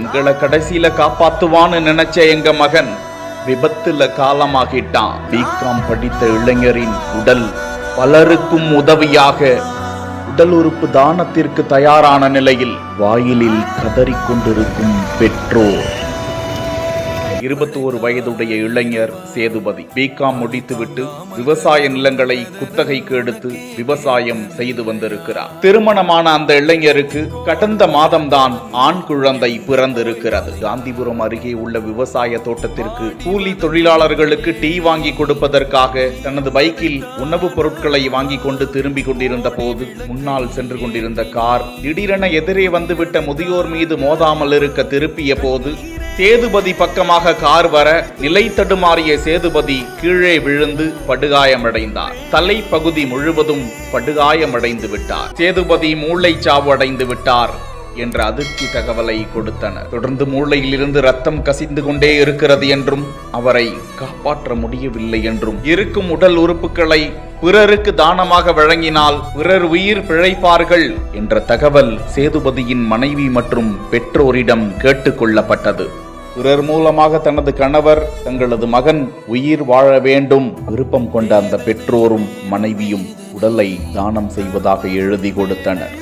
எங்களை கடைசியில காப்பாத்துவான்னு நினைச்ச எங்க மகன் விபத்துல காலமாகிட்டான். பிகாம் படித்த இளைஞரின் உடல் பலருக்கும் உதவியாக உடல் உறுப்பு தானத்திற்கு தயாரான நிலையில் வாயிலில் கதறிக்கொண்டிருக்கும் பெற்றோர். 21 வயதுடைய இளைஞர் சேதுபதி பிகாம் முடித்துவிட்டு விவசாய நிலங்களை குத்தகைக்கு எடுத்து விவசாயம் செய்து வந்திருக்கிறார். திருமணமான அந்த இளைஞருக்கு கடந்த மாதம்தான் ஆண் குழந்தை பிறந்திருக்கிறது. காந்திபுரம் அருகே உள்ள விவசாய தோட்டத்திற்கு கூலி தொழிலாளர்களுக்கு டீ வாங்கி கொடுப்பதற்காக தனது பைக்கில் உணவுப் பொருட்களை வாங்கி கொண்டு திரும்பிக் கொண்டிருந்த போது முன்னால் சென்று கொண்டிருந்த கார் திடீரென எதிரே வந்துவிட்ட முதியோர் மீது மோதாமல் இருக்க திருப்பிய போது சேதுபதி பக்கமாக கார் வர நிலை தடுமாறிய சேதுபதி கீழே விழுந்து படுகாயமடைந்தார். தலைப்பகுதி முழுவதும் படுகாயமடைந்து விட்டார். சேதுபதி மூளைச்சாவு அடைந்து விட்டார் என்ற அதிர்ச்சி தகவலை கொடுத்தனர். தொடர்ந்து மூளையில் இருந்து ரத்தம் கசிந்து கொண்டே இருக்கிறது என்றும் அவரை காப்பாற்ற முடியவில்லை என்றும் இருக்கும் உடல் உறுப்புகளை பிறருக்கு தானமாக வழங்கினால் பிறர் உயிர் பிழைப்பார்கள் என்ற தகவல் சேதுபதியின் மனைவி மற்றும் பெற்றோரிடம் கேட்டுக்கொள்ளப்பட்டது. பிறர் மூலமாக தனது கணவர் தங்களது மகன் உயிர் வாழ வேண்டும் விருப்பம் கொண்ட அந்த பெற்றோரும் மனைவியும் உடலை தானம் செய்வதாக எழுதி கொடுத்தனர்.